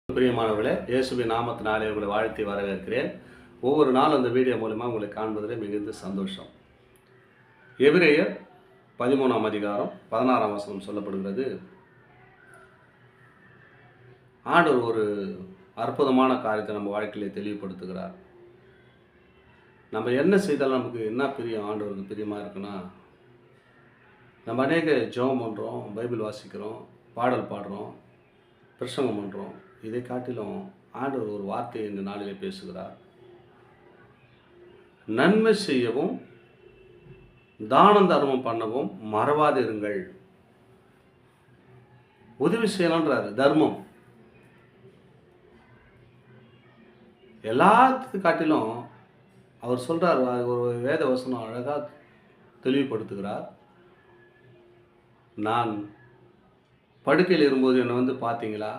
பிரியமானவர்களே, இயேசுவின் நாமத்தினாலே உங்களை வாழ்த்தி வரவேற்கிறேன். ஒவ்வொரு நாளும் அந்த வீடியோ மூலமாக உங்களை காண்பதில் மிகுந்த சந்தோஷம். எபிரேயர் 13ஆம் அதிகாரம் 16ஆம் வசனம் சொல்லப்படுகிறது. ஆண்டவர் ஒரு அற்புதமான காரியத்தை நம்ம வாழ்க்கையிலே தெளிவுபடுத்துகிறார். நம்ம என்ன செய்தாலும் நமக்கு என்ன பிரியம், ஆண்டவருக்கு பிரியமாக இருக்குன்னா, நம்ம அநேக ஜெபம் பண்ணுறோம், பைபிள் வாசிக்கிறோம், பாடல் பாடுறோம், பிரசங்கம் பண்ணுறோம். இதை காட்டிலும் ஆண்டவர் ஒரு வார்த்தையை இந்த நாளிலே பேசுகிறார். நன்மை செய்யவும் தானம் தர்மம் பண்ணவும் மறவாதிருங்கள். உதவி செய்யலான்றாரு. தர்மம் எல்லாத்துக்கும் காட்டிலும் அவர் சொல்றார். ஒரு வேத வசனம் அழகாக தெளிவுபடுத்துகிறார். நான் படுக்கையில் இருக்கும்போது என்னை பார்த்தீங்களா?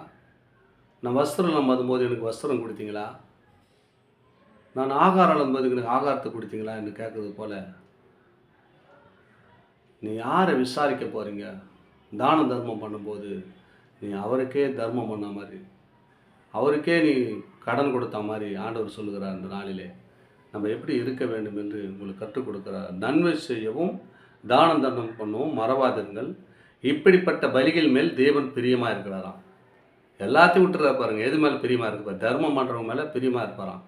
நான் வஸ்திரம் இல்லாமல் போது எனக்கு வஸ்திரம் கொடுத்தீங்களா? நான் ஆகாரம் இல்லாமல் எனக்கு ஆகாரத்தை கொடுத்தீங்களா என்று கேட்கறது போல, நீ யாரை விசாரிக்க போகிறீங்க? தான தர்மம் பண்ணும்போது நீ அவருக்கே தர்மம் பண்ண மாதிரி, அவருக்கே நீ கடன் கொடுத்த மாதிரி ஆண்டவர் சொல்லுகிறார். அந்த நாளிலே நம்ம எப்படி இருக்க வேண்டும் என்று உங்களுக்கு கற்றுக் கொடுக்கிறார். நன்மை செய்யவும் தானம் தர்மம் பண்ணவும் மறவாதிருங்கள். இப்படிப்பட்ட பலிகள் மேல் தேவன் பிரியமாக இருக்கிறாராம். எல்லாத்தையும் விட்டுறா பாருங்க. எது மேலே பிரியமாக இருப்பார்? தர்மம் பண்ணுறவங்க மேலே பிரியமாக இருப்பாராம்.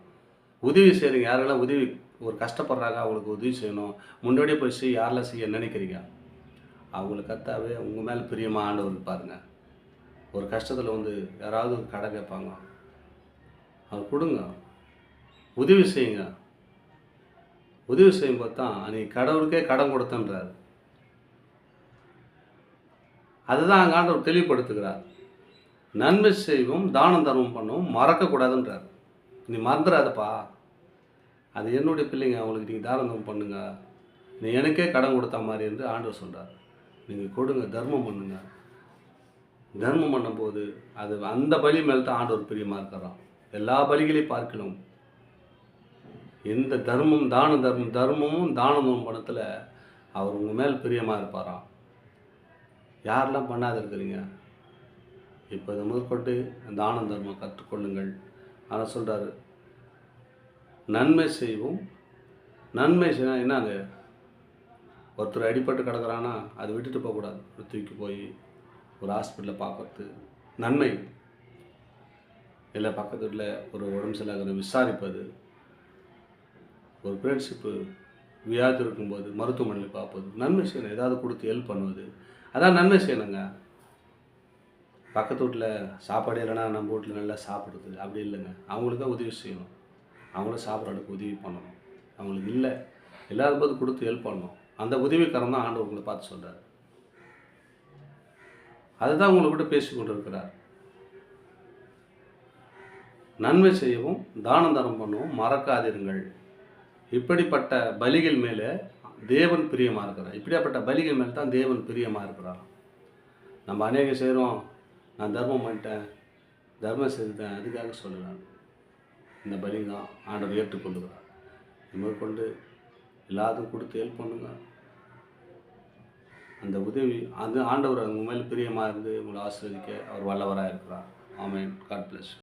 உதவி செய்கிறீங்க, யாரெல்லாம் உதவி ஒரு கஷ்டப்படுறாங்க, அவங்களுக்கு உதவி செய்யணும், முன்னாடியே போய் யாரெல்லாம் செய்ய நினைக்கிறீங்க, அவங்களுக்கு கத்தாவே உங்கள் மேலே பிரியமாக ஆண்டவர் பாருங்க. ஒரு கஷ்டத்தில் யாராவது ஒரு கடை கேட்பாங்க, அவர் கொடுங்க, உதவி செய்யுங்க. உதவி செய்யும்போது தான் நீ கடவுளுக்கே கடன் கொடுத்தன்றார். அதுதான் அங்கே ஆண்டவர் தெளிவுபடுத்துகிறார். நன்மை செய்வோம் தானம் தர்மம் பண்ணவும் மறக்கக்கூடாதுன்றார். நீ மறந்துடாதப்பா, அது என்னுடைய பிள்ளைங்க, அவங்களுக்கு நீங்கள் தானம் தர்மம் பண்ணுங்க, நீ எனக்கே கடன் கொடுத்த மாதிரி என்று ஆண்டவர் சொல்கிறார். நீங்கள் கொடுங்க, தர்மம் பண்ணுங்க. தர்மம் பண்ணும்போது அது அந்த பலி மேல் தான் ஆண்டவர் பிரியமாக இருக்கிறான். எல்லா பலிகளையும் பார்க்கலாம். எந்த தர்மமும் தர்மமும் தானமும் பணத்தில் அவர் உங்கள் மேல் பிரியமாக இருப்பாராம். யாரெல்லாம் பண்ணாத இருக்கிறீங்க, இப்போ இதை முதற்கொண்டு தானம் தர்மம் கற்றுக்கொள்ளுங்கள். ஆனால் சொல்கிறாரு, நன்மை செய்வோம். நன்மை செய்யணும் என்னங்க? ஒருத்தர் அடிபட்டு கிடக்கிறான்னா அதை விட்டுட்டு போகக்கூடாது. தூக்கி போய் ஒரு ஹாஸ்பிட்டலில் பார்க்கறது நன்மை இல்லை. பக்கத்து வீட்டில் ஒரு உடம்பு சரியாகிற விசாரிப்பது, ஒரு ஃப்ரெண்ட்ஷிப்பு வியாதி இருக்கும்போது மருத்துவமனையில் பார்ப்பது, நன்மை செய்யணும். ஏதாவது கொடுத்து ஹெல்ப் பண்ணுவது, அதான் நன்மை செய்யணுங்க. பக்கத்து வீட்டில் சாப்பாடு இல்லைன்னா நம்ம வீட்டில் நல்லா சாப்பிடுது, அப்படி இல்லைங்க. அவங்களுக்காக உதவி செய்யணும், அவங்களும் சாப்பிட்றதுக்கு உதவி பண்ணணும். அவங்களுக்கு இல்லை இல்லாத போது கொடுத்து ஹெல்ப் பண்ணணும். அந்த உதவிக்காரன் தான் ஆண்டவர் உங்களை பார்த்து சொல்கிறார். அதுதான் உங்களை விட்டு பேசி கொண்டு இருக்கிறார். நன்மை செய்யவும் தானம் தர்மம் பண்ணவும் மறக்காதிருங்கள். இப்படிப்பட்ட பலிகள் மேலே தேவன் பிரியமாக இருக்கிறார். இப்படியாப்பட்ட பலிகள் மேலே தான் தேவன் பிரியமாக இருக்கிறார். நம்ம அநேகம் செய்கிறோம், நான் தர்மம் பண்ணிட்டேன், தர்மம் செய்துட்டேன், அதுக்காக சொல்லுவேன். இந்த பலி தான் ஆண்டவர் ஏற்றுக்கொள்ளுகிறார். மேற்கொண்டு எல்லாத்துக்கும் கொடுத்து ஹெல்ப் பண்ணுங்க. அந்த உதவி அது ஆண்டவர் உங்கள் மேல் பிரியமாக இருந்து உங்களை ஆசீர்வதிக்க அவர் வல்லவராக இருக்கிறார். ஆமென். God plus.